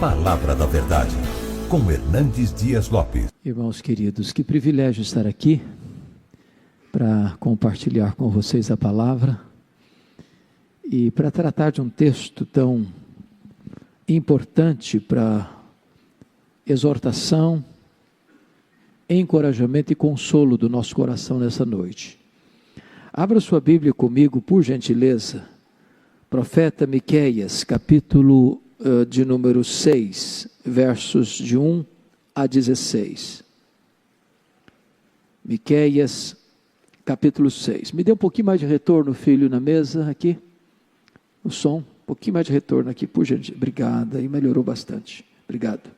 Palavra da Verdade, com Hernandes Dias Lopes. Irmãos queridos, que privilégio estar aqui para compartilhar com vocês a palavra e para tratar de um texto tão importante para exortação, encorajamento e consolo do nosso coração nessa noite. Abra sua Bíblia comigo, por gentileza, profeta Miqueias, capítulo de número 6, versos de 1 a 16. Miqueias, capítulo 6. Me dê um pouquinho mais de retorno, filho, na mesa aqui. O som, um pouquinho mais de retorno aqui, por gentileza. Obrigado, aí melhorou bastante. Obrigado.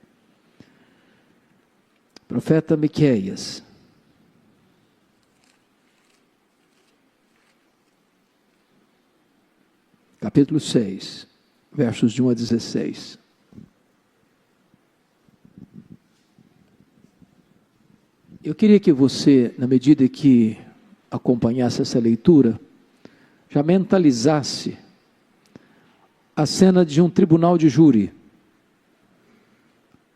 Profeta Miqueias. Capítulo 6. Versos de 1 a 16. Eu queria que você, na medida que acompanhasse essa leitura, já mentalizasse a cena de um tribunal de júri.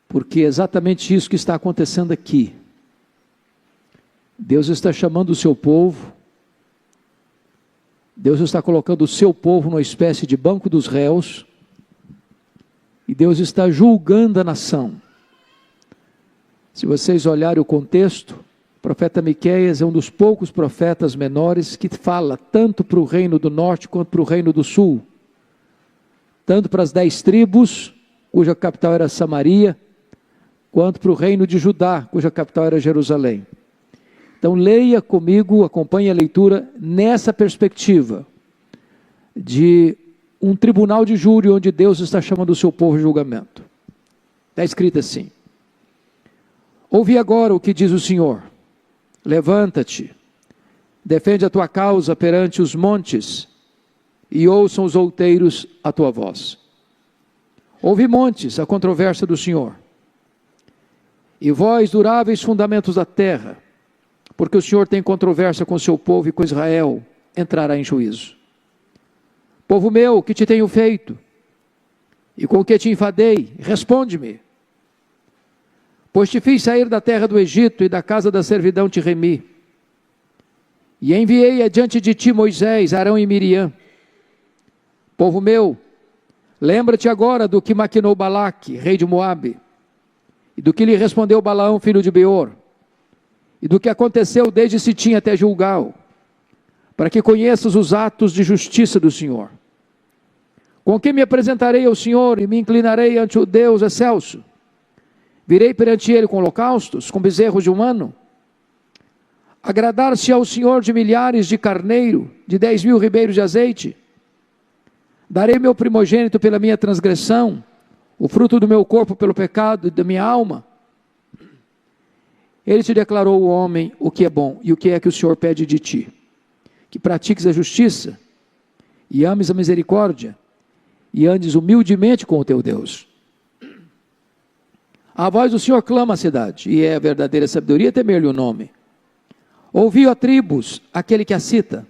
Porque é exatamente isso que está acontecendo aqui. Deus está chamando o seu povo, Deus está colocando o seu povo numa espécie de banco dos réus, e Deus está julgando a nação. Se vocês olharem o contexto, o profeta Miqueias é um dos poucos profetas menores que fala tanto para o reino do norte quanto para o reino do sul. Tanto para as 10 tribos, cuja capital era Samaria, quanto para o reino de Judá, cuja capital era Jerusalém. Então leia comigo, acompanhe a leitura nessa perspectiva de um tribunal de júri onde Deus está chamando o seu povo a julgamento. Está escrito assim: ouvi agora o que diz o Senhor, levanta-te, defende a tua causa perante os montes, e ouçam os outeiros a tua voz. Ouvi, montes, a controvérsia do Senhor, e vós, duráveis fundamentos da terra, porque o Senhor tem controvérsia com o seu povo, e com Israel entrará em juízo. Povo meu, que te tenho feito, e com o que te enfadei, responde-me. Pois te fiz sair da terra do Egito, e da casa da servidão te remi. E enviei adiante de ti Moisés, Arão e Miriam. Povo meu, lembra-te agora do que maquinou Balaque, rei de Moabe, e do que lhe respondeu Balaão, filho de Beor, e do que aconteceu desde Sitim até Gilgal, para que conheças os atos de justiça do Senhor. Com que me apresentarei ao Senhor e me inclinarei ante o Deus excelso? Virei perante ele com holocaustos, com bezerros de um ano? Agradar-se ao Senhor de milhares de carneiro, de 10.000 ribeiros de azeite? Darei meu primogênito pela minha transgressão, o fruto do meu corpo pelo pecado e da minha alma? Ele te declarou, o homem, o que é bom, e o que é que o Senhor pede de ti: que pratiques a justiça, e ames a misericórdia, e andes humildemente com o teu Deus. A voz do Senhor clama a cidade, e é a verdadeira sabedoria temer-lhe o nome. Ouvi, ó tribos, aquele que a cita.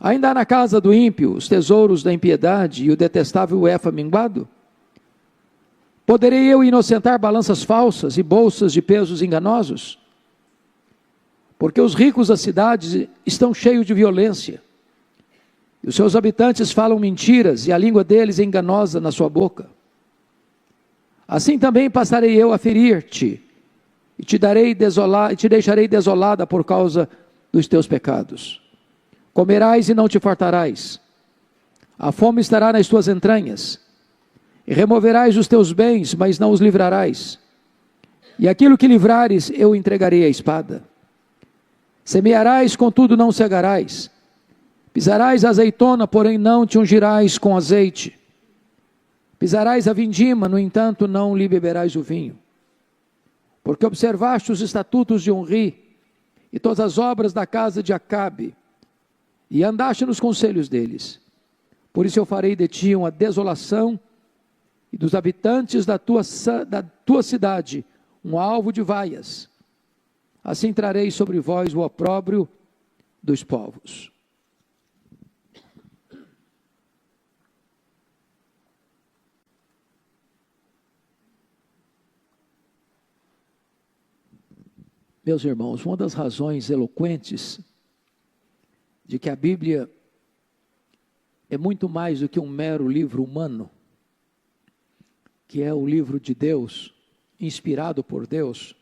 Ainda há na casa do ímpio os tesouros da impiedade e o detestável efa minguado? Poderei eu inocentar balanças falsas e bolsas de pesos enganosos? Porque os ricos da cidade estão cheios de violência, e os seus habitantes falam mentiras, e a língua deles é enganosa na sua boca. Assim também passarei eu a ferir-te, e te deixarei desolada por causa dos teus pecados. Comerás e não te fartarás, a fome estará nas tuas entranhas, e removerás os teus bens, mas não os livrarás, e aquilo que livrares eu entregarei à espada. Semearás, contudo não cegarás, pisarás a azeitona, porém não te ungirás com azeite, pisarás a vindima, no entanto não lhe beberás o vinho, porque observaste os estatutos de Onri, e todas as obras da casa de Acabe, e andaste nos conselhos deles. Por isso eu farei de ti uma desolação, e dos habitantes da tua cidade um alvo de vaias. Assim trarei sobre vós o opróbrio dos povos. Meus irmãos, uma das razões eloquentes de que a Bíblia é muito mais do que um mero livro humano, que é o livro de Deus, inspirado por Deus,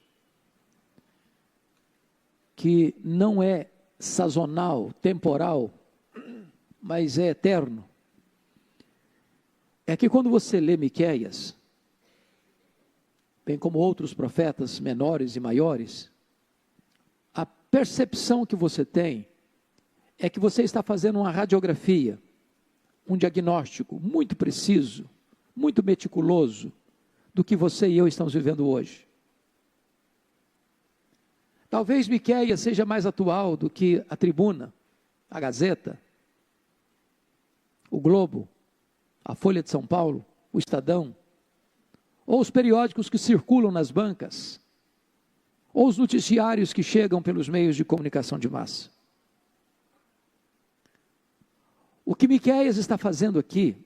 que não é sazonal, temporal, mas é eterno, é que quando você lê Miqueias, bem como outros profetas menores e maiores, a percepção que você tem é que você está fazendo uma radiografia, um diagnóstico muito preciso, muito meticuloso do que você e eu estamos vivendo hoje. Talvez Miqueias seja mais atual do que a Tribuna, a Gazeta, o Globo, a Folha de São Paulo, o Estadão, ou os periódicos que circulam nas bancas, ou os noticiários que chegam pelos meios de comunicação de massa. O que Miqueias está fazendo aqui,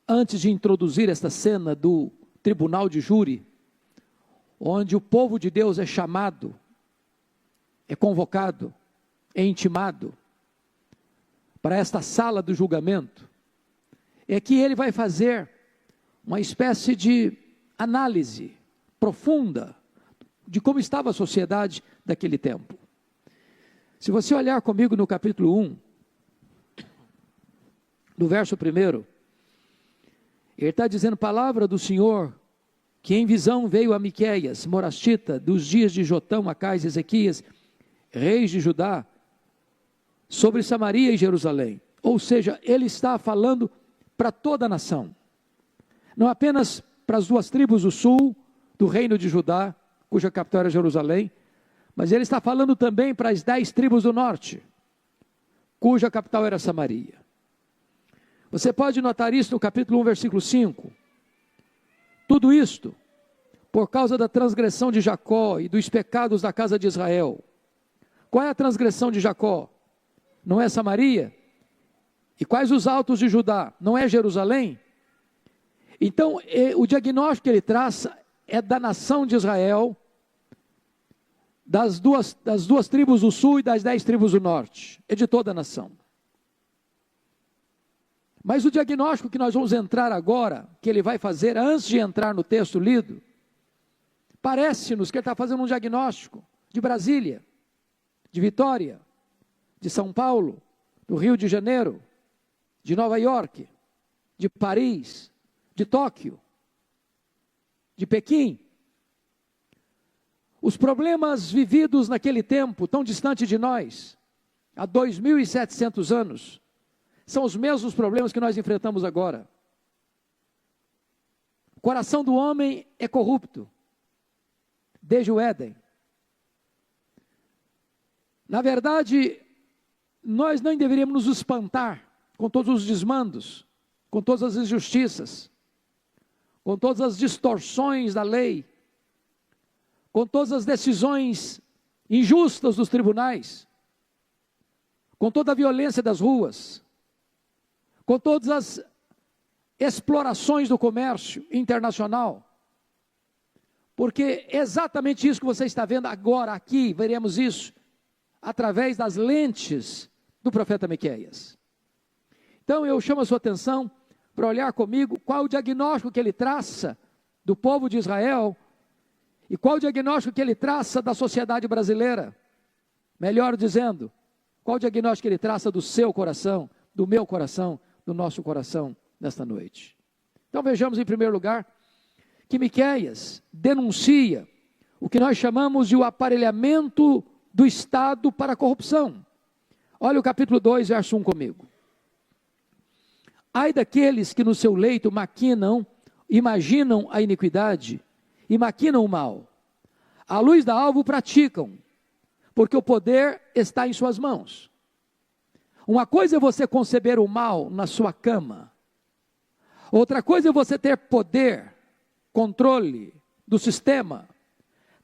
antes de introduzir esta cena do tribunal de júri, onde o povo de Deus é chamado, é convocado, é intimado para esta sala do julgamento, é que ele vai fazer uma espécie de análise profunda de como estava a sociedade daquele tempo. Se você olhar comigo no capítulo 1, no verso 1, ele está dizendo: palavra do Senhor, que em visão veio a Miqueias, morastita, dos dias de Jotão, Acais e Ezequias, reis de Judá, sobre Samaria e Jerusalém. Ou seja, ele está falando para toda a nação, não apenas para as 2 tribos do sul, do reino de Judá, cuja capital era Jerusalém, mas ele está falando também para as 10 tribos do norte, cuja capital era Samaria. Você pode notar isso no capítulo 1, versículo 5. Tudo isto por causa da transgressão de Jacó e dos pecados da casa de Israel. Qual é a transgressão de Jacó? Não é Samaria? E quais os altos de Judá? Não é Jerusalém? Então, o diagnóstico que ele traça é da nação de Israel, das duas tribos do sul e das 10 tribos do norte, é de toda a nação. Mas o diagnóstico que nós vamos entrar agora, que ele vai fazer antes de entrar no texto lido, parece-nos que ele está fazendo um diagnóstico de Brasília, de Vitória, de São Paulo, do Rio de Janeiro, de Nova York, de Paris, de Tóquio, de Pequim. Os problemas vividos naquele tempo, tão distante de nós, há 2.700 anos, são os mesmos problemas que nós enfrentamos agora. O coração do homem é corrupto, desde o Éden. Na verdade, nós não deveríamos nos espantar com todos os desmandos, com todas as injustiças, com todas as distorções da lei, com todas as decisões injustas dos tribunais, com toda a violência das ruas, com todas as explorações do comércio internacional, porque é exatamente isso que você está vendo agora, aqui, veremos isso, através das lentes do profeta Miqueias. Então eu chamo a sua atenção para olhar comigo qual o diagnóstico que ele traça do povo de Israel, e qual o diagnóstico que ele traça da sociedade brasileira, melhor dizendo, qual o diagnóstico que ele traça do seu coração, do meu coração, do nosso coração nesta noite. Então vejamos em primeiro lugar que Miqueias denuncia o que nós chamamos de o aparelhamento do Estado para a corrupção. Olha o capítulo 2, verso 1 comigo. Ai daqueles que no seu leito maquinam, imaginam a iniquidade e maquinam o mal. À luz da alva o praticam, porque o poder está em suas mãos. Uma coisa é você conceber o mal na sua cama. Outra coisa é você ter poder, controle do sistema,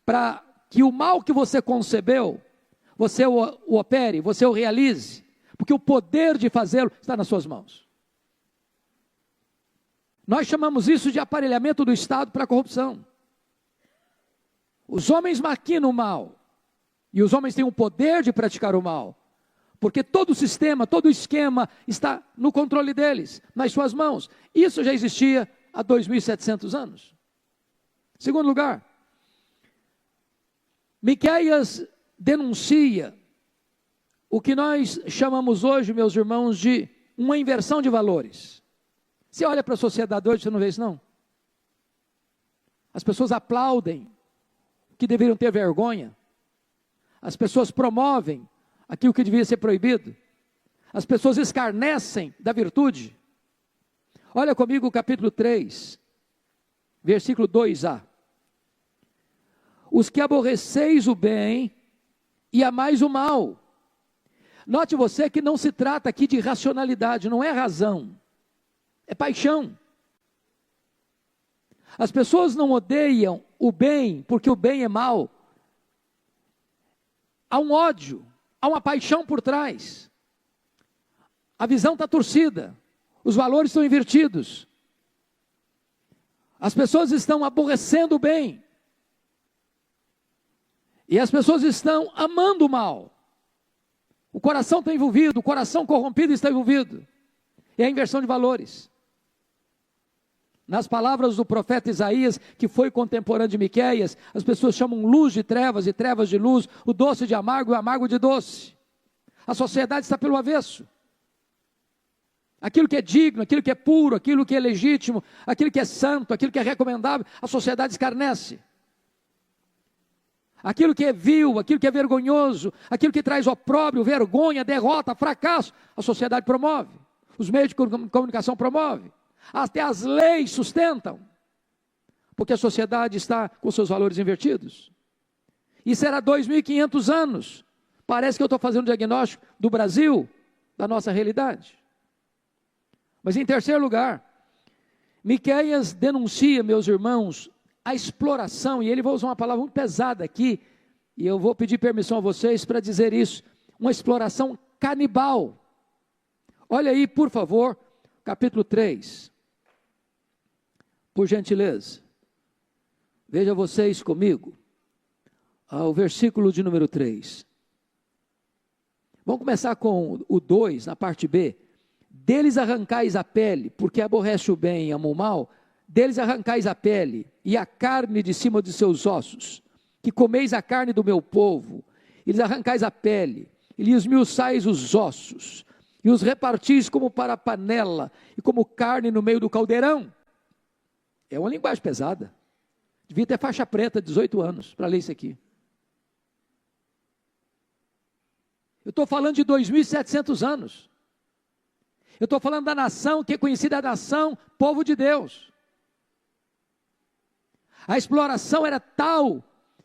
para que o mal que você concebeu, você o opere, você o realize, porque o poder de fazê-lo está nas suas mãos. Nós chamamos isso de aparelhamento do Estado para a corrupção. Os homens maquinam o mal, e os homens têm o poder de praticar o mal, porque todo o sistema, todo o esquema está no controle deles, nas suas mãos. Isso já existia há 2.700 anos. Segundo lugar, Miqueias denuncia o que nós chamamos hoje, meus irmãos, de uma inversão de valores. Você olha para a sociedade hoje, você não vê isso não? As pessoas aplaudem o que deveriam ter vergonha. As pessoas promovem aquilo que devia ser proibido. As pessoas escarnecem da virtude. Olha comigo o capítulo 3, versículo 2a. Os que aborreceis o bem e amais o mal. Note você que não se trata aqui de racionalidade, não é razão, é paixão. As pessoas não odeiam o bem porque o bem é mal. Há um ódio, há uma paixão por trás. A visão está torcida, os valores estão invertidos. As pessoas estão aborrecendo o bem. E as pessoas estão amando o mal. O coração está envolvido, o coração corrompido está envolvido. É a inversão de valores. Nas palavras do profeta Isaías, que foi contemporâneo de Miqueias, as pessoas chamam luz de trevas e trevas de luz, o doce de amargo e o amargo de doce. A sociedade está pelo avesso. Aquilo que é digno, aquilo que é puro, aquilo que é legítimo, aquilo que é santo, aquilo que é recomendável, a sociedade escarnece. Aquilo que é vil, aquilo que é vergonhoso, aquilo que traz opróbrio, vergonha, derrota, fracasso, a sociedade promove. Os meios de comunicação promovem. Até as leis sustentam. Porque a sociedade está com seus valores invertidos. Isso era 2.500 anos. Parece que eu estou fazendo um diagnóstico do Brasil, da nossa realidade. Mas em terceiro lugar, Miqueias denuncia, meus irmãos, a exploração, e ele vai usar uma palavra muito pesada aqui, e eu vou pedir permissão a vocês para dizer isso, uma exploração canibal. Olha aí, por favor, capítulo 3, por gentileza, veja vocês comigo, o versículo de número 3, vamos começar com o 2, na parte B, deles arrancais a pele, porque aborrece o bem e ama o mal, deles arrancais a pele, e a carne de cima de seus ossos, que comeis a carne do meu povo, e lhes arrancais a pele, e lhes esmiuçais os ossos, e os repartis como para a panela, e como carne no meio do caldeirão. É uma linguagem pesada, devia ter faixa preta, 18 anos, para ler isso aqui. Eu estou falando de 2.700 anos, eu estou falando da nação, que é conhecida a nação, povo de Deus. A exploração era tal,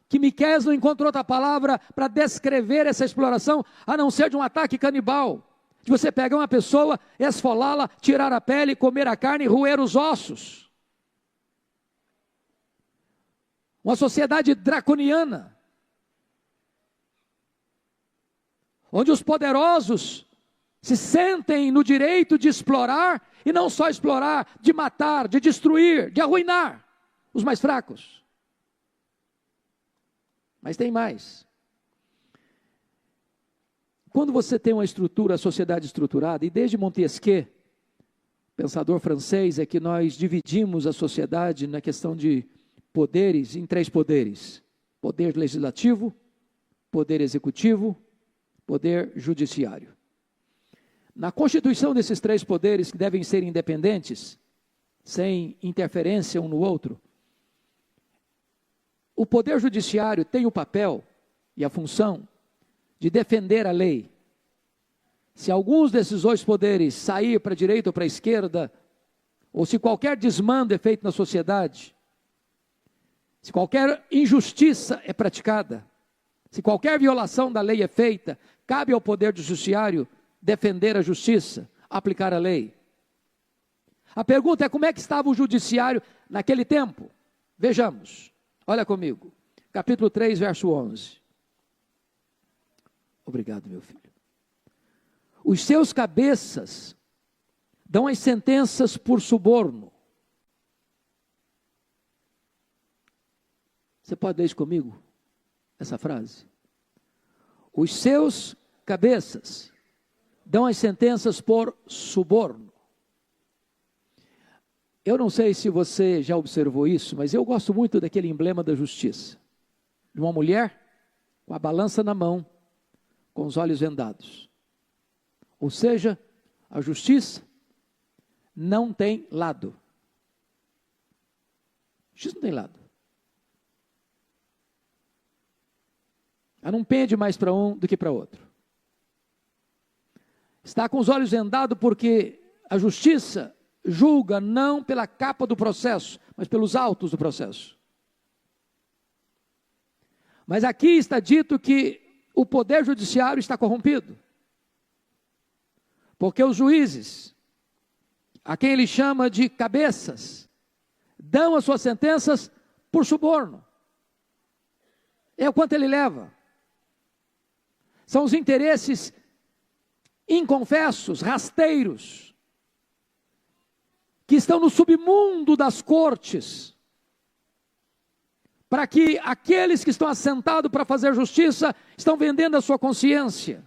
que Miqueias não encontrou outra palavra para descrever essa exploração, a não ser de um ataque canibal, de você pegar uma pessoa, esfolá-la, tirar a pele, comer a carne e roer os ossos. Uma sociedade draconiana, onde os poderosos se sentem no direito de explorar, e não só explorar, de matar, de destruir, de arruinar os mais fracos. Mas tem mais. Quando você tem uma estrutura, a sociedade estruturada, e desde Montesquieu, pensador francês, é que nós dividimos a sociedade na questão de poderes em 3 poderes: poder legislativo, poder executivo, poder judiciário. Na constituição desses 3 poderes, que devem ser independentes, sem interferência um no outro, o poder judiciário tem o papel e a função de defender a lei. Se alguns desses 2 poderes sair para a direita ou para a esquerda, ou se qualquer desmando é feito na sociedade, se qualquer injustiça é praticada, se qualquer violação da lei é feita, cabe ao poder judiciário defender a justiça, aplicar a lei. A pergunta é: como é que estava o judiciário naquele tempo? Vejamos, olha comigo, capítulo 3, verso 11. Obrigado, meu filho. Os seus cabeças dão as sentenças por suborno. Você pode ler isso comigo? Essa frase. Os seus cabeças dão as sentenças por suborno. Eu não sei se você já observou isso, mas eu gosto muito daquele emblema da justiça. De uma mulher com a balança na mão, com os olhos vendados. Ou seja, a justiça não tem lado. A justiça não tem lado. Ela não pende mais para um do que para outro. Está com os olhos vendados porque a justiça julga não pela capa do processo, mas pelos autos do processo. Mas aqui está dito que o poder judiciário está corrompido. Porque os juízes, a quem ele chama de cabeças, dão as suas sentenças por suborno. É o quanto ele leva. São os interesses inconfessos, rasteiros, que estão no submundo das cortes, para que aqueles que estão assentados para fazer justiça, estão vendendo a sua consciência,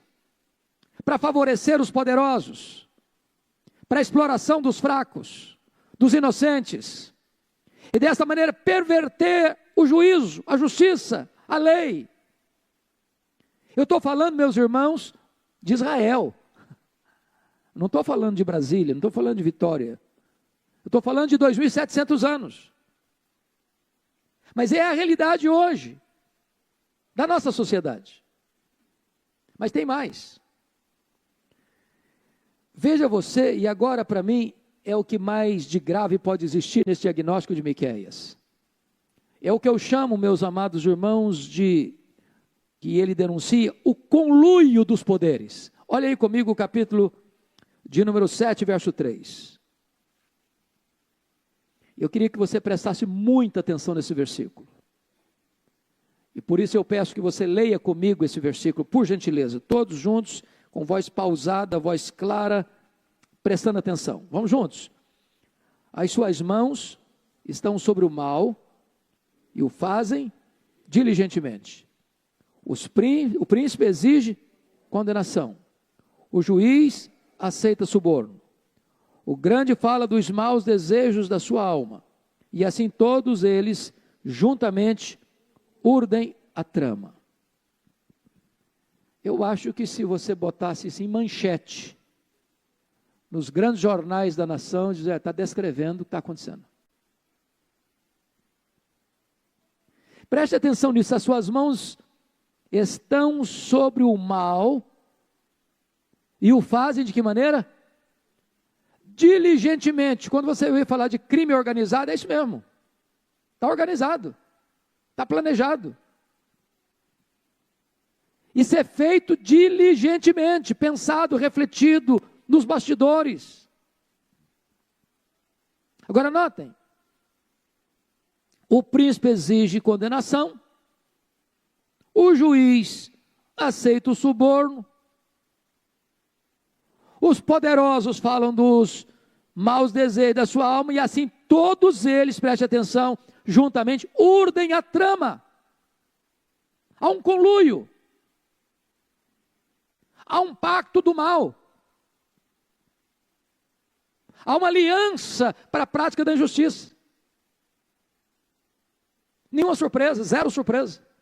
para favorecer os poderosos, para a exploração dos fracos, dos inocentes, e dessa maneira perverter o juízo, a justiça, a lei. Eu estou falando, meus irmãos, de Israel. Não estou falando de Brasília, não estou falando de Vitória. Eu estou falando de 2.700 anos. Mas é a realidade hoje, da nossa sociedade. Mas tem mais. Veja você, e agora para mim, é o que mais de grave pode existir nesse diagnóstico de Miqueias. É o que eu chamo, meus amados irmãos, de, que ele denuncia, o conluio dos poderes. Olha aí comigo o capítulo de número 7, verso 3. Eu queria que você prestasse muita atenção nesse versículo. E por isso eu peço que você leia comigo esse versículo, por gentileza, todos juntos, com voz pausada, voz clara, prestando atenção. Vamos juntos. As suas mãos estão sobre o mal e o fazem diligentemente. O príncipe exige condenação. O juiz aceita suborno. O grande fala dos maus desejos da sua alma. E assim todos eles, juntamente, urdem a trama. Eu acho que se você botasse isso em manchete, nos grandes jornais da nação, dizer, está descrevendo o que está acontecendo. Preste atenção nisso, as suas mãos estão sobre o mal e o fazem de que maneira? Diligentemente. Quando você ouvir falar de crime organizado, é isso mesmo. Está organizado, está planejado. Isso é feito diligentemente, pensado, refletido nos bastidores. Agora notem, o príncipe exige condenação, o juiz aceita o suborno, os poderosos falam dos maus desejos da sua alma, e assim todos eles, preste atenção, juntamente urdem a trama. Há um conluio, há um pacto do mal, há uma aliança para a prática da injustiça. Nenhuma surpresa, zero surpresa.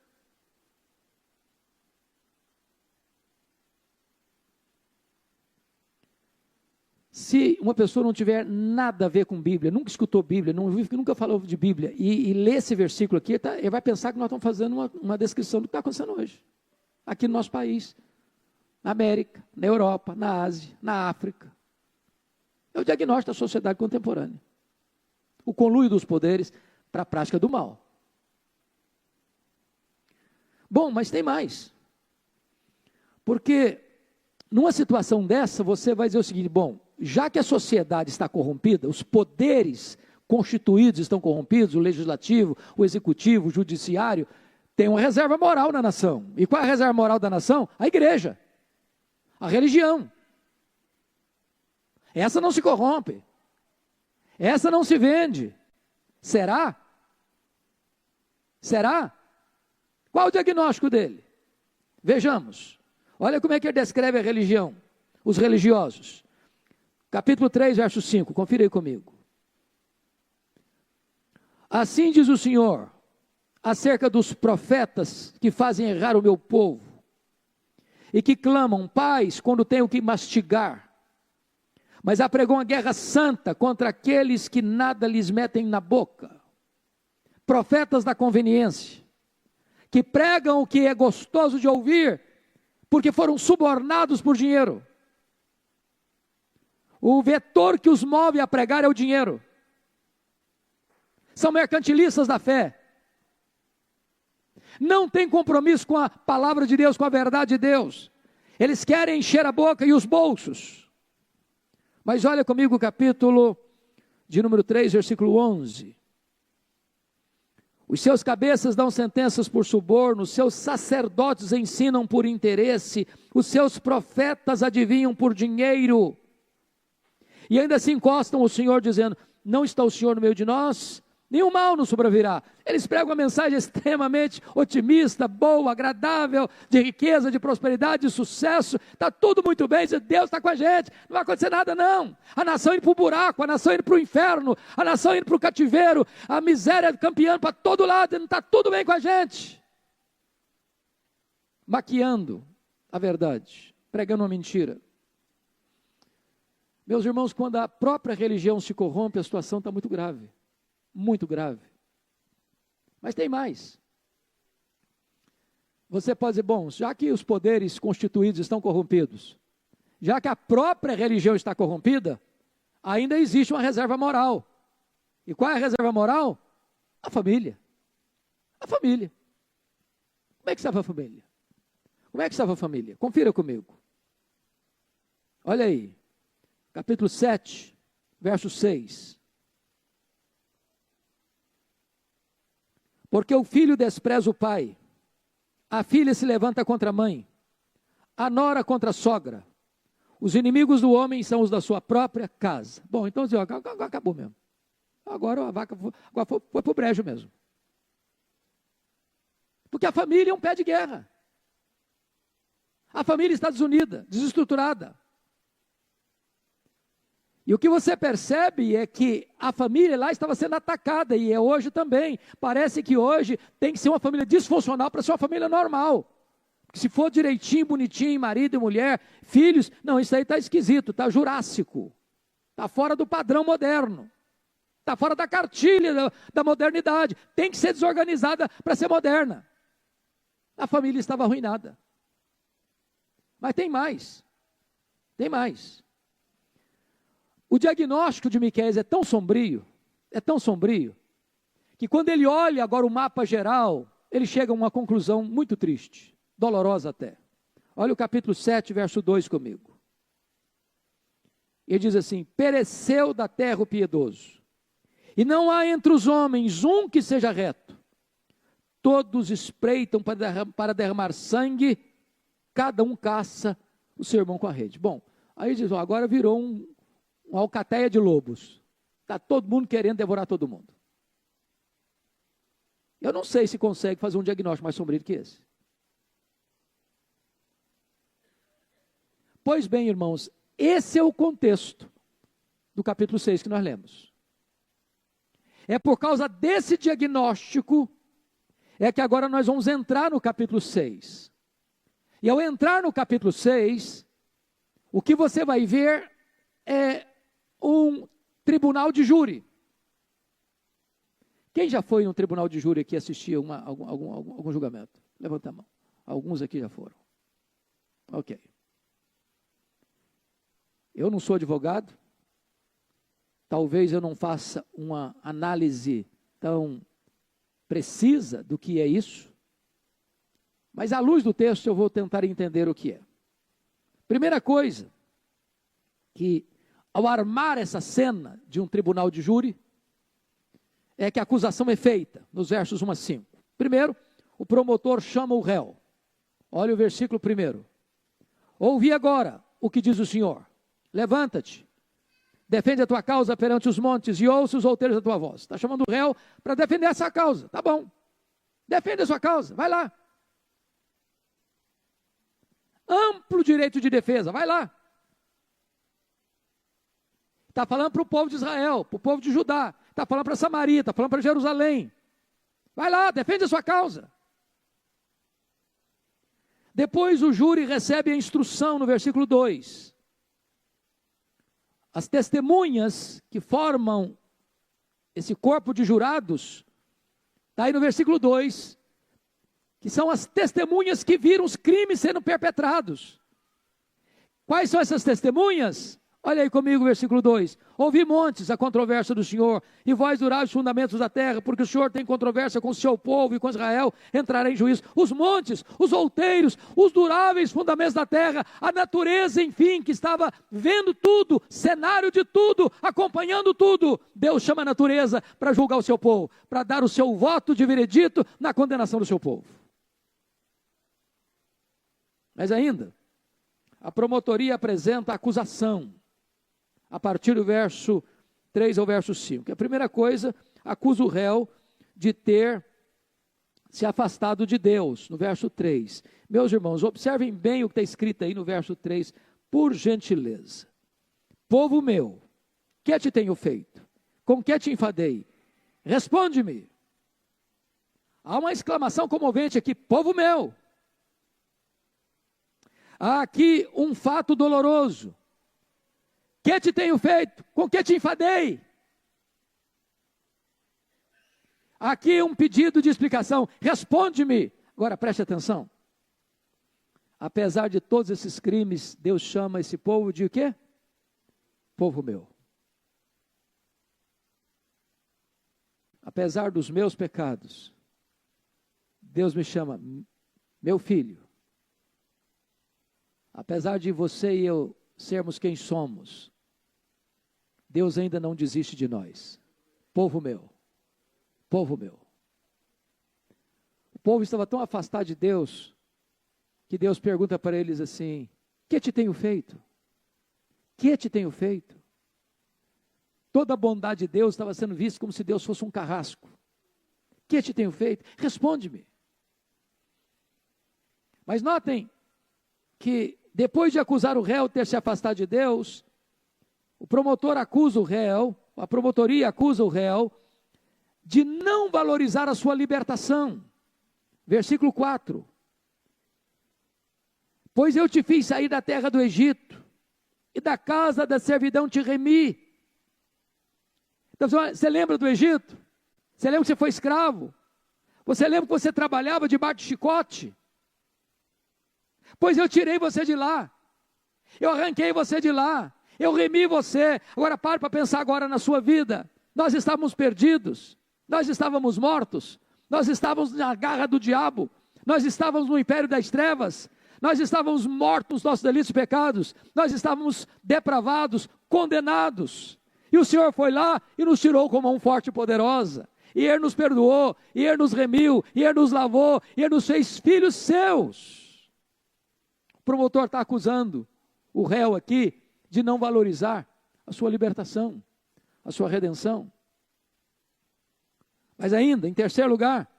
Se uma pessoa não tiver nada a ver com Bíblia, nunca escutou Bíblia, nunca falou de Bíblia, e lê esse versículo aqui, ele vai pensar que nós estamos fazendo uma descrição do que está acontecendo hoje, aqui no nosso país, na América, na Europa, na Ásia, na África. É o diagnóstico da sociedade contemporânea. O conluio dos poderes para a prática do mal. Bom, mas tem mais. Porque numa situação dessa, você vai dizer o seguinte, bom, já que a sociedade está corrompida, os poderes constituídos estão corrompidos, o legislativo, o executivo, o judiciário, tem uma reserva moral na nação. E qual é a reserva moral da nação? A igreja, a religião. Essa não se corrompe, essa não se vende. Será? Será? Qual o diagnóstico dele? Vejamos. Olha como é que ele descreve a religião, os religiosos. Capítulo 3, verso 5, confira aí comigo. Assim diz o Senhor, acerca dos profetas que fazem errar o meu povo, e que clamam paz quando têm o que mastigar, mas apregam a guerra santa contra aqueles que nada lhes metem na boca. Profetas da conveniência, que pregam o que é gostoso de ouvir, porque foram subornados por dinheiro. O vetor que os move a pregar é o dinheiro. São mercantilistas da fé. Não tem compromisso com a palavra de Deus, com a verdade de Deus. Eles querem encher a boca e os bolsos. Mas olha comigo o capítulo de número 3, versículo 11. Os seus cabeças dão sentenças por suborno, os seus sacerdotes ensinam por interesse, os seus profetas adivinham por dinheiro. E ainda se encostam o Senhor dizendo, não está o Senhor no meio de nós? Nenhum mal nos sobrevirá. Eles pregam uma mensagem extremamente otimista, boa, agradável, de riqueza, de prosperidade, de sucesso. Está tudo muito bem, Deus está com a gente, não vai acontecer nada não. A nação indo para o buraco, a nação indo para o inferno, a nação indo para o cativeiro, a miséria campeando para todo lado, não está tudo bem com a gente. Maquiando a verdade, pregando uma mentira. Meus irmãos, quando a própria religião se corrompe, a situação está muito grave. Muito grave. Mas tem mais. Você pode dizer, bom, já que os poderes constituídos estão corrompidos, já que a própria religião está corrompida, ainda existe uma reserva moral. E qual é a reserva moral? A família. A família. Como é que estava a família? Como é que estava a família? Confira comigo. Olha aí. Capítulo 7, verso 6. Porque o filho despreza o pai, a filha se levanta contra a mãe, a nora contra a sogra. Os inimigos do homem são os da sua própria casa. Bom, então agora acabou mesmo. Agora a vaca foi para o brejo mesmo. Porque a família é um pé de guerra. A família está desunida, desestruturada. E o que você percebe é que a família lá estava sendo atacada, e é hoje também. Parece que hoje tem que ser uma família disfuncional para ser uma família normal. Porque se for direitinho, bonitinho, marido e mulher, filhos, não, isso aí está esquisito, está jurássico. Está fora do padrão moderno. Está fora da cartilha da modernidade. Tem que ser desorganizada para ser moderna. A família estava arruinada. Mas tem mais. Tem mais. O diagnóstico de Miqueias é tão sombrio, que quando ele olha agora o mapa geral, ele chega a uma conclusão muito triste, dolorosa até. Olha o capítulo 7, verso 2 comigo. Ele diz assim, pereceu da terra o piedoso, e não há entre os homens um que seja reto. Todos espreitam para derramar sangue, cada um caça o seu irmão com a rede. Bom, aí diz, agora virou uma alcateia de lobos. Está todo mundo querendo devorar todo mundo. Eu não sei se consegue fazer um diagnóstico mais sombrio que esse. Pois bem, irmãos, esse é o contexto do capítulo 6 que nós lemos. É por causa desse diagnóstico é que agora nós vamos entrar no capítulo 6. E ao entrar no capítulo 6, o que você vai ver é um tribunal de júri. Quem já foi num tribunal de júri aqui assistir algum julgamento? Levanta a mão. Alguns aqui já foram. Ok. Eu não sou advogado. Talvez eu não faça uma análise tão precisa do que é isso. Mas à luz do texto eu vou tentar entender o que é. Primeira coisa, que ao armar essa cena de um tribunal de júri, é que a acusação é feita, nos versos 1 a 5. Primeiro, o promotor chama o réu. Olha o versículo 1. Ouvi agora o que diz o Senhor. Levanta-te, defende a tua causa perante os montes e ouça os outeiros da tua voz. Está chamando o réu para defender essa causa, tá bom. Defende a sua causa, vai lá. Amplo direito de defesa, vai lá. Está falando para o povo de Israel, para o povo de Judá, está falando para Samaria, está falando para Jerusalém. Vai lá, defende a sua causa. Depois o júri recebe a instrução no versículo 2. As testemunhas que formam esse corpo de jurados, está aí no versículo 2, que são as testemunhas que viram os crimes sendo perpetrados. Quais são essas testemunhas? Olha aí comigo o versículo 2. Ouvi montes a controvérsia do Senhor, e vós durai os fundamentos da terra, porque o Senhor tem controvérsia com o seu povo e com Israel, entrará em juízo. Os montes, os outeiros, os duráveis fundamentos da terra, a natureza, enfim, que estava vendo tudo, cenário de tudo, acompanhando tudo. Deus chama a natureza para julgar o seu povo, para dar o seu voto de veredito na condenação do seu povo. Mas ainda, a promotoria apresenta a acusação, a partir do verso 3 ao verso 5. A primeira coisa, acusa o réu de ter se afastado de Deus, no verso 3. Meus irmãos, observem bem o que está escrito aí no verso 3, por gentileza. Povo meu, que te tenho feito? Com que te enfadei? Responde-me. Há uma exclamação comovente aqui, povo meu. Há aqui um fato doloroso. Que te tenho feito? Com que te enfadei? Aqui um pedido de explicação. Responde-me. Agora preste atenção. Apesar de todos esses crimes, Deus chama esse povo de o quê? Povo meu. Apesar dos meus pecados, Deus me chama meu filho. Apesar de você e eu sermos quem somos, Deus ainda não desiste de nós. Povo meu, povo meu. O povo estava tão afastado de Deus, que Deus pergunta para eles assim, que te tenho feito? Que te tenho feito? Toda a bondade de Deus estava sendo vista como se Deus fosse um carrasco. Que te tenho feito? Responde-me. Mas notem que depois de acusar o réu ter se afastado de Deus, o promotor acusa o réu, a promotoria acusa o réu, de não valorizar a sua libertação. Versículo 4. Pois eu te fiz sair da terra do Egito, e da casa da servidão te remi. Então, você lembra do Egito? Você lembra que você foi escravo? Você lembra que você trabalhava debaixo de chicote? Pois eu tirei você de lá, eu arranquei você de lá, eu remi você. Agora pare para pensar agora na sua vida. Nós estávamos perdidos, nós estávamos mortos, nós estávamos na garra do diabo, nós estávamos no império das trevas, nós estávamos mortos nos nossos delitos e pecados, nós estávamos depravados, condenados, e o Senhor foi lá e nos tirou com mão forte e poderosa, e Ele nos perdoou, e Ele nos remiu, e Ele nos lavou, e Ele nos fez filhos seus. O promotor está acusando o réu aqui de não valorizar a sua libertação, a sua redenção. Mas ainda, em terceiro lugar,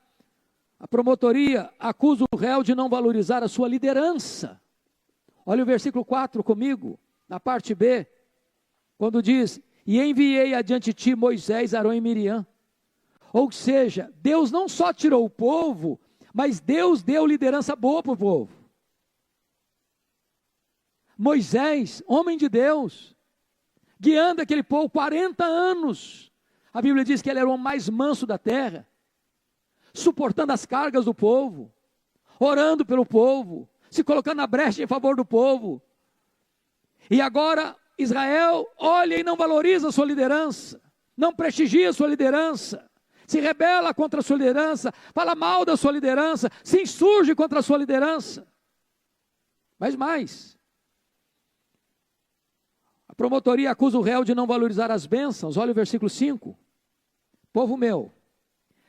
a promotoria acusa o réu de não valorizar a sua liderança. Olha o versículo 4 comigo, na parte B, quando diz, e enviei adiante de ti Moisés, Arão e Miriam. Ou seja, Deus não só tirou o povo, mas Deus deu liderança boa para o povo. Moisés, homem de Deus, guiando aquele povo 40 anos. A Bíblia diz que ele era o homem mais manso da terra, suportando as cargas do povo, orando pelo povo, se colocando na brecha em favor do povo. E agora Israel olha e não valoriza a sua liderança, não prestigia a sua liderança, se rebela contra a sua liderança, fala mal da sua liderança, se insurge contra a sua liderança. Mas mais, a promotoria acusa o réu de não valorizar as bênçãos. Olha o versículo 5. Povo meu,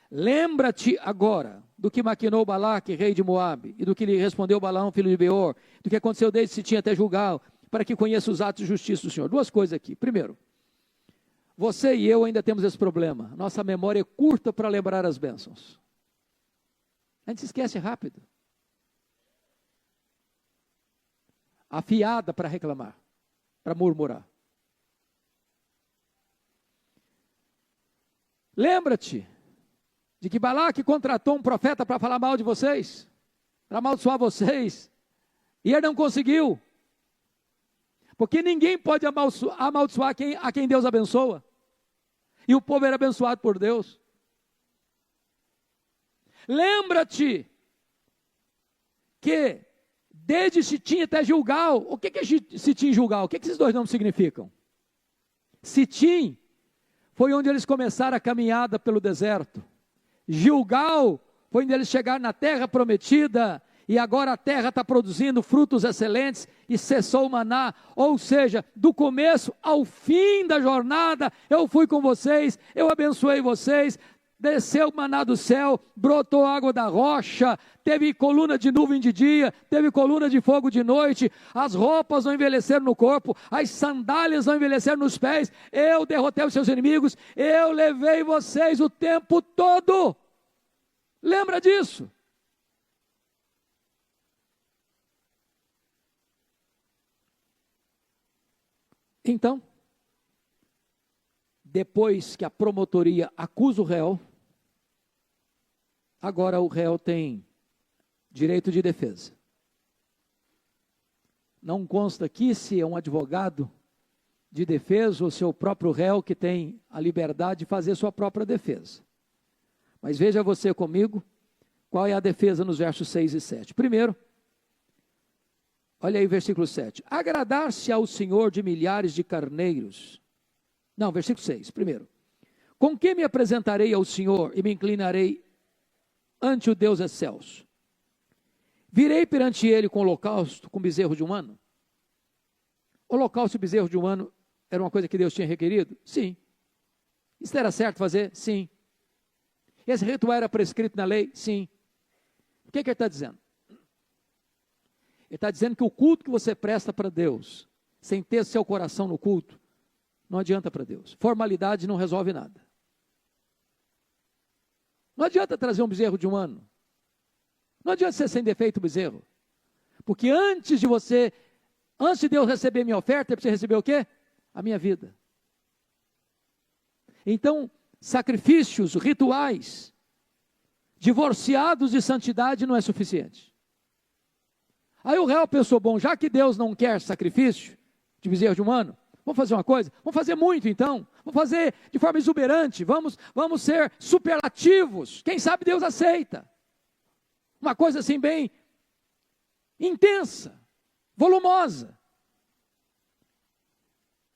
lembra-te agora do que maquinou Balaque, rei de Moabe, e do que lhe respondeu Balaão, filho de Beor, do que aconteceu desde Sitim até Gilgal, para que conheça os atos de justiça do Senhor. Duas coisas aqui. Primeiro, você e eu ainda temos esse problema. Nossa memória é curta para lembrar as bênçãos. A gente se esquece rápido. Afiada para reclamar, para murmurar. Lembra-te de que Balaque contratou um profeta para falar mal de vocês, para amaldiçoar vocês, e ele não conseguiu. Porque ninguém pode amaldiçoar a quem Deus abençoa. E o povo era abençoado por Deus. Lembra-te que desde Sitim até Gilgal, o que é Sitim e Gilgal? O que esses dois nomes significam? Sitim foi onde eles começaram a caminhada pelo deserto. Gilgal foi onde eles chegaram na terra prometida, e agora a terra está produzindo frutos excelentes, e cessou o maná, ou seja, do começo ao fim da jornada, eu fui com vocês, eu abençoei vocês, desceu o maná do céu, brotou água da rocha, teve coluna de nuvem de dia, teve coluna de fogo de noite, as roupas não envelheceram no corpo, as sandálias não envelheceram nos pés, eu derrotei os seus inimigos, eu levei vocês o tempo todo. Lembra disso? Então, depois que a promotoria acusa o réu, agora o réu tem direito de defesa. Não consta aqui se é um advogado de defesa ou se é o próprio réu que tem a liberdade de fazer sua própria defesa. Mas veja você comigo, qual é a defesa nos versos 6 e 7. Primeiro, olha aí o versículo 7. Agradar-se ao Senhor de milhares de carneiros. Não, versículo 6, primeiro. Com que me apresentarei ao Senhor e me inclinarei ante o Deus excelso? Virei perante ele com holocausto, com bezerro de um ano? Holocausto e bezerro de um ano era uma coisa que Deus tinha requerido? Sim. Isso era certo fazer? Sim. Esse ritual era prescrito na lei? Sim. O que ele está dizendo? Ele está dizendo que o culto que você presta para Deus, sem ter seu coração no culto, não adianta para Deus. Formalidade não resolve nada. Não adianta trazer um bezerro de um ano. Não adianta ser sem defeito o bezerro. Porque antes de Deus receber minha oferta, ele precisa receber o quê? A minha vida. Então, sacrifícios, rituais, divorciados de santidade não é suficiente. Aí o réu pensou, bom, já que Deus não quer sacrifício de bezerro de um ano, vamos fazer uma coisa? Vamos fazer muito então. Vamos fazer de forma exuberante. Vamos ser superlativos. Quem sabe Deus aceita. Uma coisa assim bem intensa, volumosa.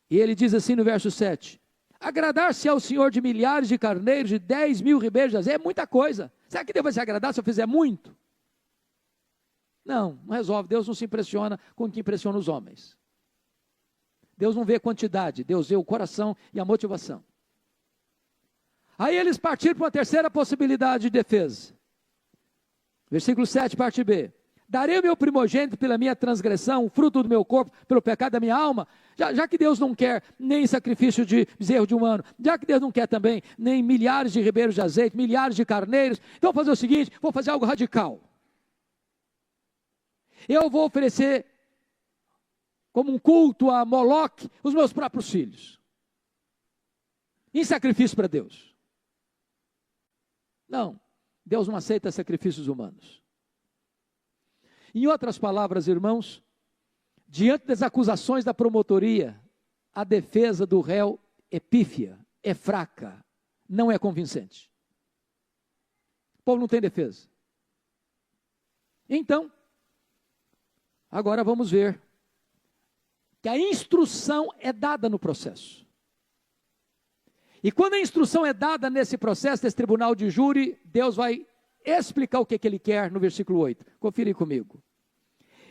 E ele diz assim no verso 7. Agradar-se ao Senhor de milhares de carneiros, de 10.000 ribeiros de azeite, é muita coisa. Será que Deus vai se agradar se eu fizer muito? Não resolve. Deus não se impressiona com o que impressiona os homens. Deus não vê quantidade, Deus vê o coração e a motivação. Aí eles partiram para uma terceira possibilidade de defesa. Versículo 7, parte B. Darei o meu primogênito pela minha transgressão, o fruto do meu corpo, pelo pecado da minha alma. Já que Deus não quer nem sacrifício de bezerro de um ano, já que Deus não quer também nem milhares de ribeiros de azeite, milhares de carneiros, então vou fazer o seguinte, vou fazer algo radical. Eu vou oferecer como um culto a Moloque os meus próprios filhos. Em sacrifício para Deus. Não, Deus não aceita sacrifícios humanos. Em outras palavras, irmãos, diante das acusações da promotoria, a defesa do réu é pífia, é fraca, não é convincente. O povo não tem defesa. Então, agora vamos ver que a instrução é dada no processo. E quando a instrução é dada nesse processo, nesse tribunal de júri, Deus vai explicar o que ele quer no versículo 8. Confira aí comigo.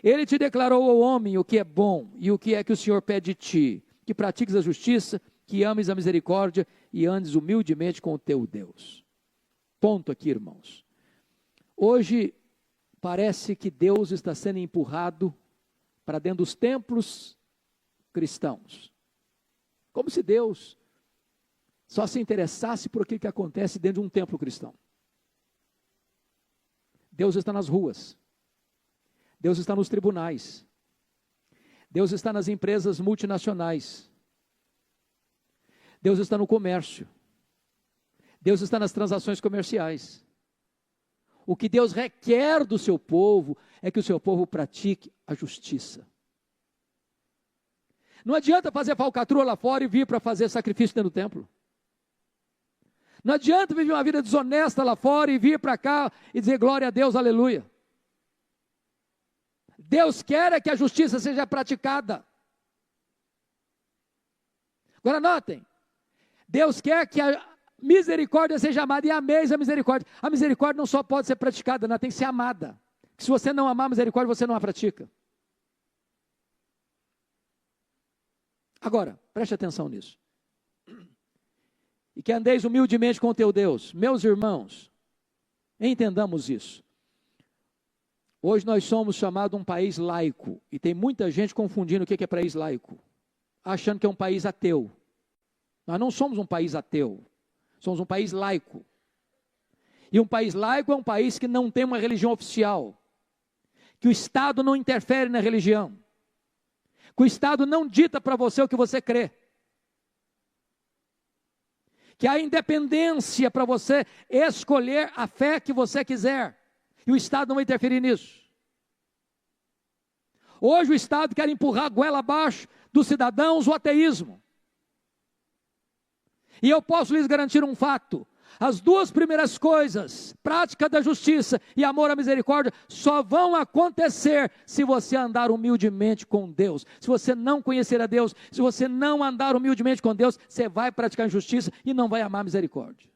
Ele te declarou ao homem o que é bom e o que é que o Senhor pede de ti, que pratiques a justiça, que ames a misericórdia e andes humildemente com o teu Deus. Ponto aqui, irmãos. Hoje parece que Deus está sendo empurrado para dentro dos templos cristãos. Como se Deus só se interessasse por aquilo que acontece dentro de um templo cristão. Deus está nas ruas. Deus está nos tribunais. Deus está nas empresas multinacionais. Deus está no comércio. Deus está nas transações comerciais. O que Deus requer do seu povo é que o seu povo pratique a justiça. Não adianta fazer falcatrua lá fora e vir para fazer sacrifício dentro do templo. Não adianta viver uma vida desonesta lá fora e vir para cá e dizer glória a Deus, aleluia. Deus quer é que a justiça seja praticada. Agora notem, Deus quer que a misericórdia seja amada, e ameis a misericórdia. A misericórdia não só pode ser praticada, ela tem que ser amada. Que se você não amar a misericórdia, você não a pratica. Agora, preste atenção nisso. E que andeis humildemente com o teu Deus. Meus irmãos, entendamos isso. Hoje nós somos chamados um país laico, e tem muita gente confundindo o que é país laico, achando que é um país ateu. Nós não somos um país ateu, somos um país laico. E um país laico é um país que não tem uma religião oficial, que o Estado não interfere na religião, que o Estado não dita para você o que você crê, que há independência para você escolher a fé que você quiser, e o Estado não vai interferir nisso. Hoje o Estado quer empurrar a goela abaixo dos cidadãos o ateísmo. E eu posso lhes garantir um fato: as duas primeiras coisas, prática da justiça e amor à misericórdia, só vão acontecer se você andar humildemente com Deus. Se você não conhecer a Deus, se você não andar humildemente com Deus, você vai praticar injustiça e não vai amar a misericórdia.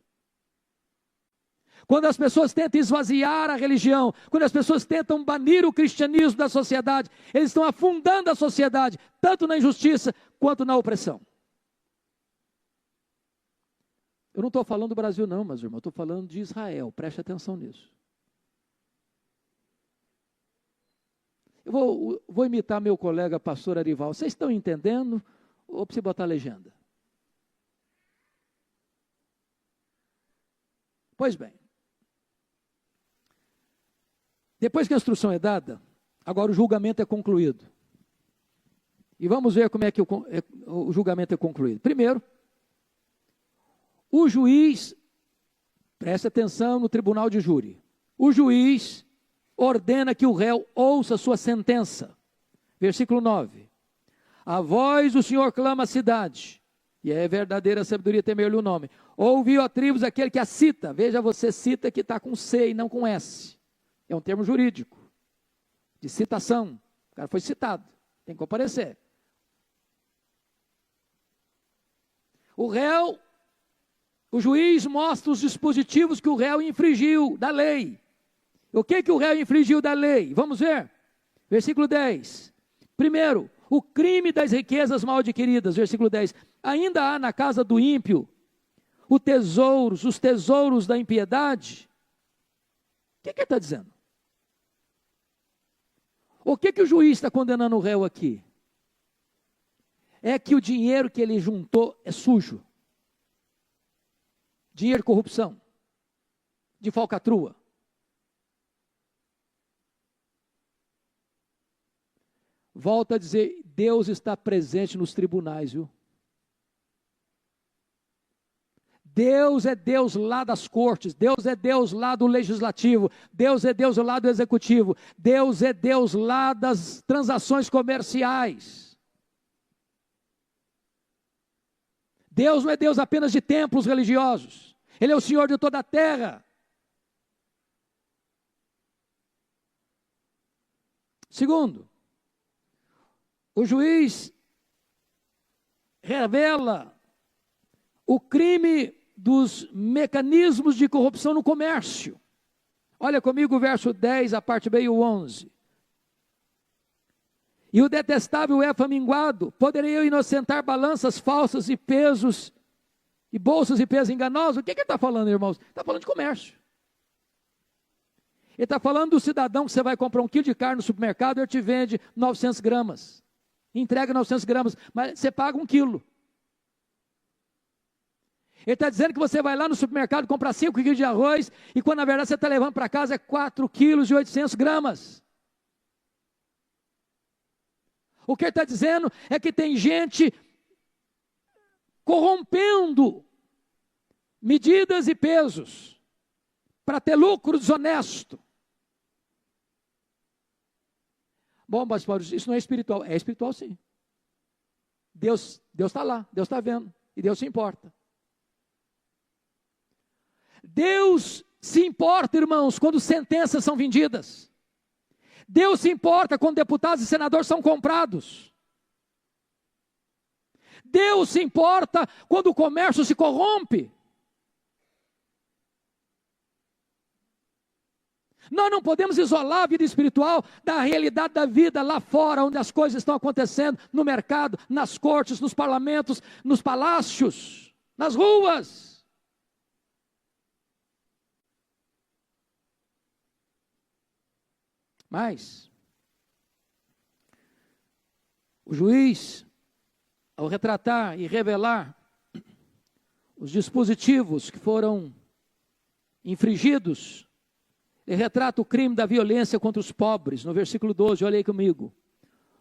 Quando as pessoas tentam esvaziar a religião, quando as pessoas tentam banir o cristianismo da sociedade, eles estão afundando a sociedade, tanto na injustiça quanto na opressão. Eu não estou falando do Brasil não, mas irmão, eu estou falando de Israel, preste atenção nisso. Eu vou imitar meu colega pastor Arival. Vocês estão entendendo ou preciso botar a legenda? Pois bem. Depois que a instrução é dada, agora o julgamento é concluído. E vamos ver como é que o julgamento é concluído. Primeiro, o juiz, preste atenção no tribunal de júri, o juiz ordena que o réu ouça sua sentença. Versículo 9. A voz do Senhor clama a cidade, e é verdadeira sabedoria temer-lhe o nome. Ouviu a tribos aquele que a cita, veja, você cita que está com C e não com S. É um termo jurídico, de citação. O cara foi citado, tem que comparecer. O juiz mostra os dispositivos que o réu infringiu da lei. O que o réu infringiu da lei? Vamos ver. Versículo 10. Primeiro, o crime das riquezas mal adquiridas. Versículo 10. Ainda há na casa do ímpio os tesouros da impiedade. O que ele está dizendo? O que o juiz está condenando o réu aqui? É que o dinheiro que ele juntou é sujo. Dinheiro de corrupção, de falcatrua. Volto a dizer, Deus está presente nos tribunais, viu? Deus é Deus lá das cortes, Deus é Deus lá do legislativo, Deus é Deus lá do executivo, Deus é Deus lá das transações comerciais. Deus não é Deus apenas de templos religiosos, Ele é o Senhor de toda a terra. Segundo, o juiz revela o crime dos mecanismos de corrupção no comércio. Olha comigo o verso 10, a parte B e o 11. E o detestável é faminguado, poderei eu inocentar balanças falsas e pesos, e bolsas e pesos enganosos? O que ele está falando, irmãos? Está falando de comércio. Ele está falando do cidadão que você vai comprar 1 quilo de carne no supermercado e ele te vende 900 gramas. Entrega 900 gramas, mas você paga 1 quilo. Ele está dizendo que você vai lá no supermercado comprar 5 quilos de arroz, e quando na verdade você está levando para casa é 4 quilos e 800 gramas. O que ele está dizendo é que tem gente corrompendo medidas e pesos para ter lucro desonesto. Bom, mas Paulo, isso não é espiritual. É espiritual sim. Deus está lá, Deus está vendo, e Deus se importa. Deus se importa, irmãos, quando sentenças são vendidas. Deus se importa quando deputados e senadores são comprados. Deus se importa quando o comércio se corrompe. Nós não podemos isolar a vida espiritual da realidade da vida lá fora, onde as coisas estão acontecendo, no mercado, nas cortes, nos parlamentos, nos palácios, nas ruas. Mas o juiz, ao retratar e revelar os dispositivos que foram infringidos, ele retrata o crime da violência contra os pobres, no versículo 12, olha aí comigo.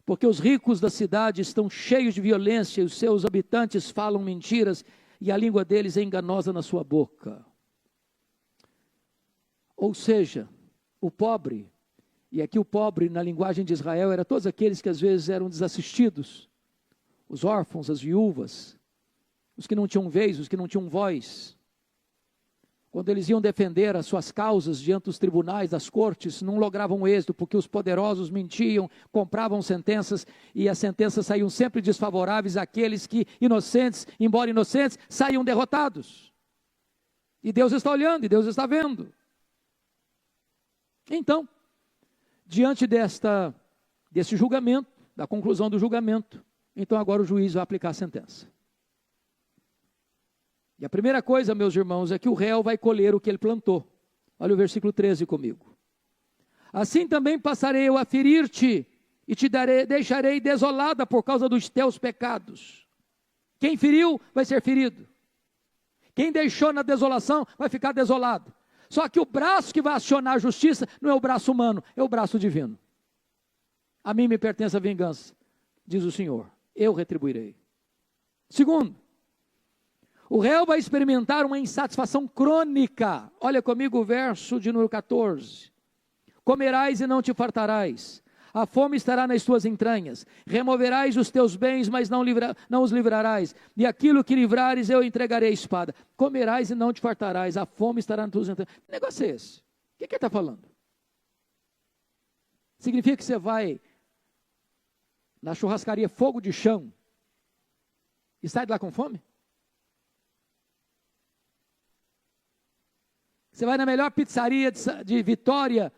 Porque os ricos da cidade estão cheios de violência, e os seus habitantes falam mentiras, e a língua deles é enganosa na sua boca. Ou seja, o pobre, e aqui o pobre na linguagem de Israel era todos aqueles que às vezes eram desassistidos, os órfãos, as viúvas, os que não tinham vez, os que não tinham voz. Quando eles iam defender as suas causas diante dos tribunais, das cortes, não logravam êxito, porque os poderosos mentiam, compravam sentenças, e as sentenças saíam sempre desfavoráveis àqueles que, inocentes, embora inocentes, saíam derrotados. E Deus está olhando, e Deus está vendo. Então, diante desse julgamento, da conclusão do julgamento, então agora o juiz vai aplicar a sentença. E a primeira coisa, meus irmãos, é que o réu vai colher o que ele plantou. Olha o versículo 13 comigo. Assim também passarei eu a ferir-te, e te deixarei desolada por causa dos teus pecados. Quem feriu vai ser ferido. Quem deixou na desolação vai ficar desolado. Só que o braço que vai acionar a justiça não é o braço humano, é o braço divino. A mim me pertence a vingança, diz o Senhor, eu retribuirei. Segundo, o réu vai experimentar uma insatisfação crônica. Olha comigo o verso de número 14. Comerás e não te fartarás, a fome estará nas tuas entranhas, removerás os teus bens, mas não os livrarás, e aquilo que livrares eu entregarei à espada. Comerás e não te fartarás, a fome estará nas tuas entranhas. Que negócio é esse? O que ele está falando? Significa que você vai na churrascaria Fogo de Chão e sai de lá com fome? Você vai na melhor pizzaria de Vitória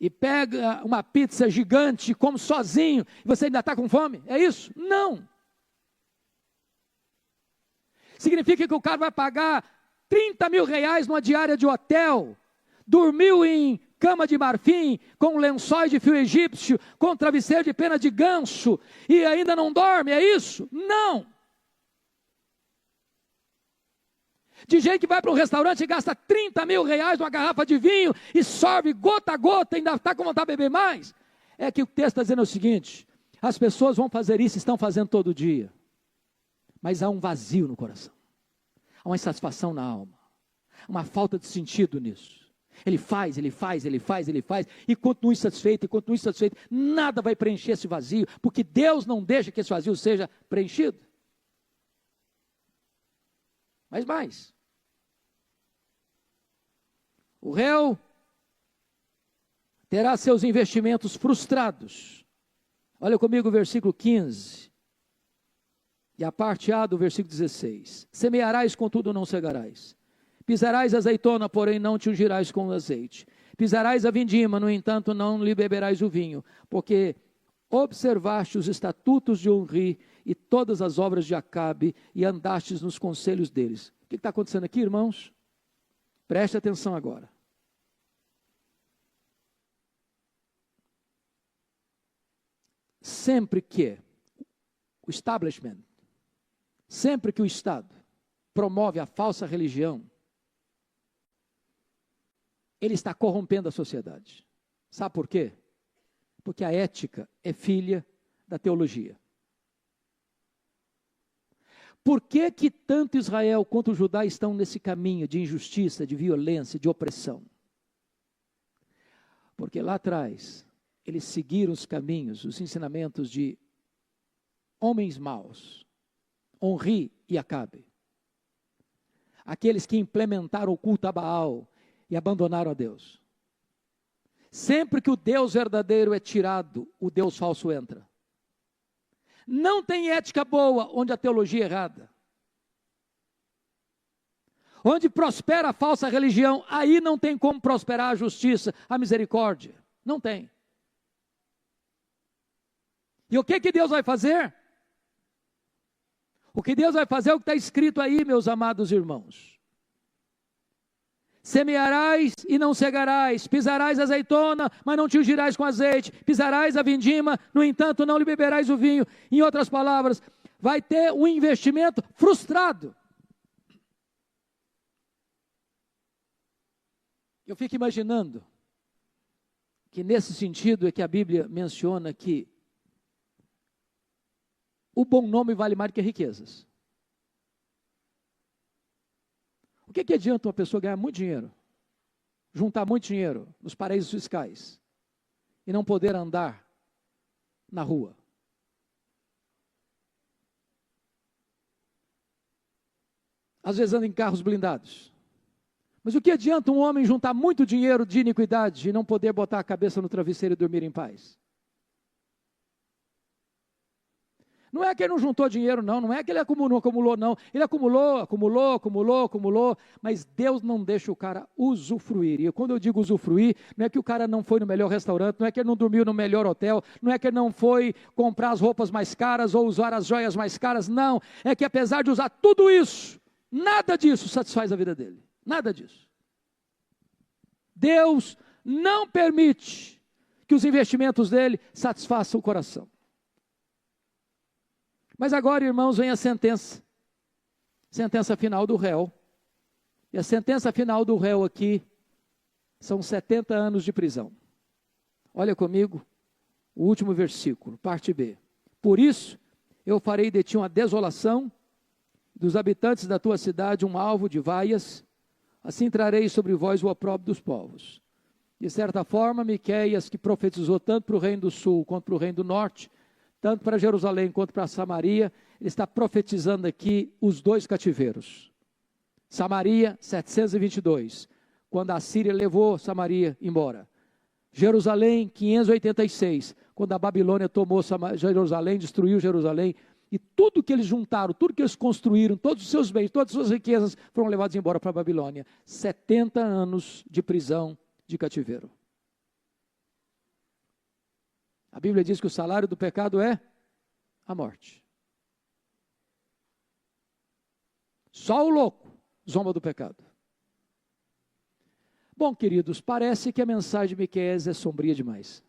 e pega uma pizza gigante, come sozinho, e você ainda está com fome? É isso? Não. Significa que o cara vai pagar 30 mil reais numa diária de hotel, dormiu em cama de marfim, com lençóis de fio egípcio, com travesseiro de pena de ganso, e ainda não dorme, é isso? Não. De gente que vai para um restaurante e gasta 30 mil reais numa garrafa de vinho e sorve gota a gota e ainda está com vontade de beber mais. É que o texto está dizendo o seguinte: as pessoas vão fazer isso, estão fazendo todo dia, mas há um vazio no coração, há uma insatisfação na alma, uma falta de sentido nisso. Ele faz, e continua insatisfeito, nada vai preencher esse vazio, porque Deus não deixa que esse vazio seja preenchido. Mas mais, o réu terá seus investimentos frustrados. Olha comigo o versículo 15, e a parte A do versículo 16. Semearás, contudo não cegarás. Pisarás a azeitona, porém não te ungirás com azeite. Pisarás a vindima, no entanto não lhe beberás o vinho, porque observaste os estatutos de Onri e todas as obras de Acabe, e andastes nos conselhos deles. O que está acontecendo aqui, irmãos? Preste atenção agora. Sempre que o establishment, sempre que o Estado promove a falsa religião, ele está corrompendo a sociedade. Sabe por quê? Porque a ética é filha da teologia. Por que que tanto Israel quanto o Judá estão nesse caminho de injustiça, de violência, de opressão? Porque lá atrás, eles seguiram os caminhos, os ensinamentos de homens maus, Onri e Acabe. Aqueles que implementaram o culto a Baal e abandonaram a Deus. Sempre que o Deus verdadeiro é tirado, o Deus falso entra. Não tem ética boa onde a teologia é errada. Onde prospera a falsa religião, aí não tem como prosperar a justiça, a misericórdia. Não tem. E o que Deus vai fazer? O que Deus vai fazer é o que está escrito aí, meus amados irmãos. Semearás e não cegarás, pisarás a azeitona, mas não te ungirás com azeite, pisarás a vindima, no entanto não lhe beberás o vinho. Em outras palavras, vai ter um investimento frustrado. Eu fico imaginando que nesse sentido é que a Bíblia menciona que o bom nome vale mais do que riquezas. O que adianta uma pessoa ganhar muito dinheiro, juntar muito dinheiro nos paraísos fiscais e não poder andar na rua? Às vezes anda em carros blindados. Mas o que adianta um homem juntar muito dinheiro de iniquidade e não poder botar a cabeça no travesseiro e dormir em paz? Não é que ele não juntou dinheiro, não é que ele acumulou, não. Ele acumulou, mas Deus não deixa o cara usufruir. E quando eu digo usufruir, não é que o cara não foi no melhor restaurante, não é que ele não dormiu no melhor hotel, não é que ele não foi comprar as roupas mais caras ou usar as joias mais caras, não. É que apesar de usar tudo isso, nada disso satisfaz a vida dele. Nada disso. Deus não permite que os investimentos dele satisfaçam o coração. Mas agora, irmãos, vem a sentença final do réu. E a sentença final do réu aqui são 70 anos de prisão. Olha comigo o último versículo, parte B. Por isso, eu farei de ti uma desolação, dos habitantes da tua cidade um alvo de vaias, assim trarei sobre vós o opróbrio dos povos. De certa forma, Miqueias, que profetizou tanto para o reino do sul quanto para o reino do norte, tanto para Jerusalém quanto para Samaria, ele está profetizando aqui os dois cativeiros. Samaria, 722, quando a Síria levou Samaria embora. Jerusalém, 586, quando a Babilônia tomou Jerusalém, destruiu Jerusalém, e tudo que eles juntaram, tudo que eles construíram, todos os seus bens, todas as suas riquezas, foram levados embora para a Babilônia. 70 anos de prisão, de cativeiro. A Bíblia diz que o salário do pecado é a morte. Só o louco zomba do pecado. Bom, queridos, parece que a mensagem de Miqueias é sombria demais.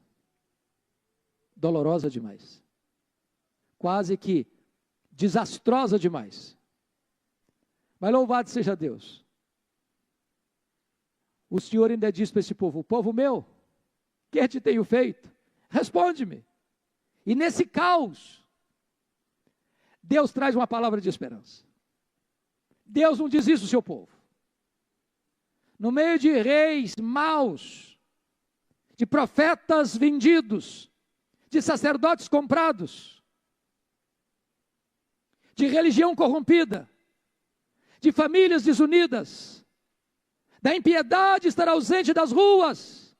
Dolorosa demais. Quase que desastrosa demais. Mas louvado seja Deus. O Senhor ainda diz para esse povo: povo meu, que te tenho feito? Responde-me. E nesse caos, Deus traz uma palavra de esperança. Deus não diz isso ao seu povo. No meio de reis maus, de profetas vendidos, de sacerdotes comprados, de religião corrompida, de famílias desunidas, da impiedade estar ausente das ruas,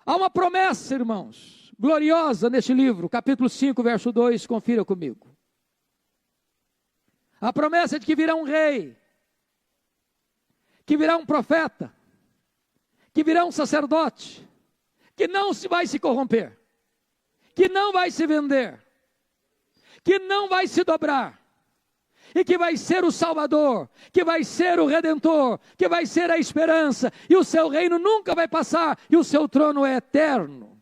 há uma promessa, irmãos, gloriosa neste livro, capítulo 5, verso 2, confira comigo. A promessa é de que virá um rei, que virá um profeta, que virá um sacerdote, que não vai se corromper, que não vai se vender, que não vai se dobrar, e que vai ser o Salvador, que vai ser o Redentor, que vai ser a esperança, e o seu reino nunca vai passar, e o seu trono é eterno.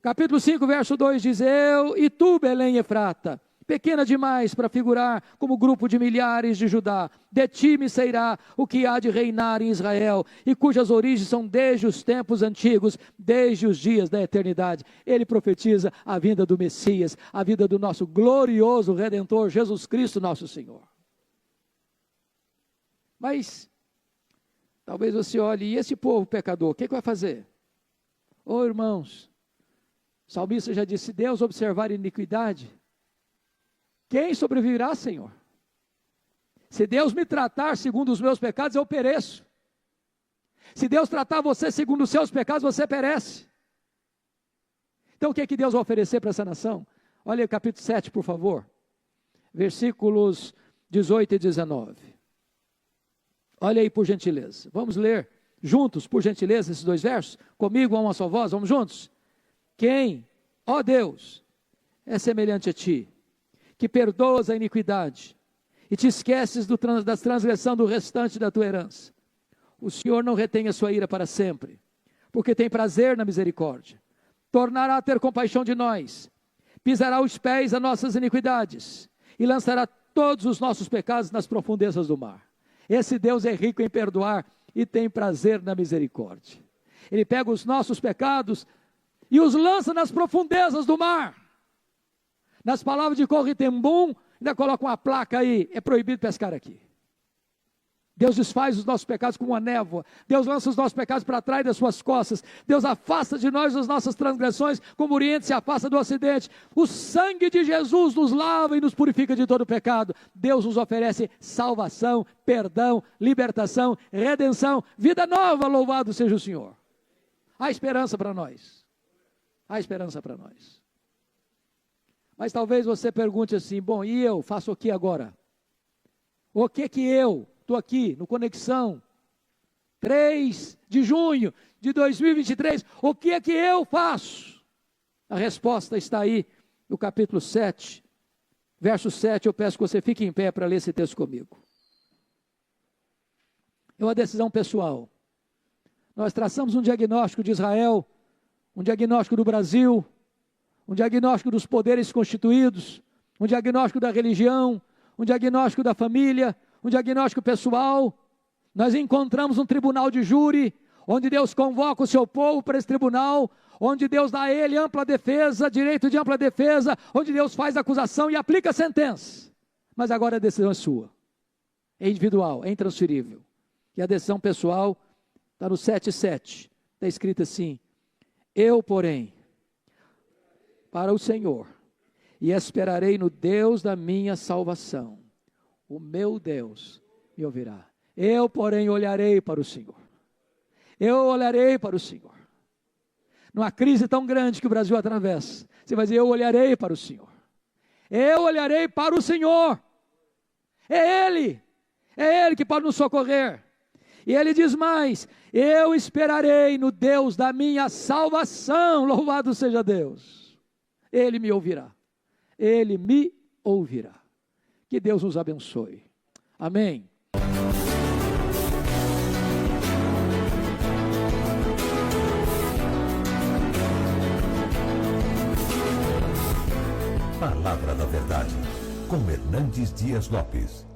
Capítulo 5, verso 2 diz: eu e tu, Belém Efrata, pequena demais para figurar como grupo de milhares de Judá. De ti me sairá o que há de reinar em Israel, e cujas origens são desde os tempos antigos, desde os dias da eternidade. Ele profetiza a vinda do Messias, a vinda do nosso glorioso Redentor, Jesus Cristo, nosso Senhor. Mas, talvez você olhe, e esse povo pecador, o que vai fazer? Ô irmãos, o salmista já disse, se Deus observar iniquidade, quem sobreviverá, Senhor? Se Deus me tratar segundo os meus pecados, eu pereço. Se Deus tratar você segundo os seus pecados, você perece. Então o que é que Deus vai oferecer para essa nação? Olha o capítulo 7, por favor. Versículos 18 e 19. Olha aí, por gentileza. Vamos ler juntos, por gentileza, esses dois versos? Comigo, a uma só voz, vamos juntos? Quem, ó Deus, é semelhante a ti, que perdoas a iniquidade e te esqueces da transgressão do restante da tua herança. O Senhor não retém a sua ira para sempre, porque tem prazer na misericórdia. Tornará a ter compaixão de nós, pisará os pés a nossas iniquidades e lançará todos os nossos pecados nas profundezas do mar. Esse Deus é rico em perdoar e tem prazer na misericórdia. Ele pega os nossos pecados e os lança nas profundezas do mar. Nas palavras de Corritembum, ainda coloca uma placa aí, é proibido pescar aqui. Deus desfaz os nossos pecados como uma névoa. Deus lança os nossos pecados para trás das suas costas. Deus afasta de nós as nossas transgressões, como o Oriente se afasta do Ocidente. O sangue de Jesus nos lava e nos purifica de todo pecado. Deus nos oferece salvação, perdão, libertação, redenção, vida nova, louvado seja o Senhor. Há esperança para nós. Há esperança para nós. Mas talvez você pergunte assim, bom, e eu faço o que agora? O que eu, estou aqui no Conexão, 3 de junho de 2023, o que é que eu faço? A resposta está aí no capítulo 7, verso 7, eu peço que você fique em pé para ler esse texto comigo. É uma decisão pessoal. Nós traçamos um diagnóstico de Israel, um diagnóstico do Brasil, um diagnóstico dos poderes constituídos, um diagnóstico da religião, um diagnóstico da família, um diagnóstico pessoal. Nós encontramos um tribunal de júri, onde Deus convoca o seu povo para esse tribunal, onde Deus dá a ele ampla defesa, direito de ampla defesa, onde Deus faz a acusação e aplica a sentença. Mas agora a decisão é sua, é individual, é intransferível. E a decisão pessoal está no 7:7, está escrito assim, eu, porém, para o Senhor, e esperarei no Deus da minha salvação. O meu Deus me ouvirá. Eu, porém, olharei para o Senhor. Eu olharei para o Senhor. Numa crise tão grande que o Brasil atravessa, você vai dizer, eu olharei para o Senhor. Eu olharei para o Senhor. É Ele que pode nos socorrer. E Ele diz mais, eu esperarei no Deus da minha salvação, louvado seja Deus. Ele me ouvirá. Ele me ouvirá. Que Deus nos abençoe. Amém. Palavra da Verdade, com Hernandes Dias Lopes.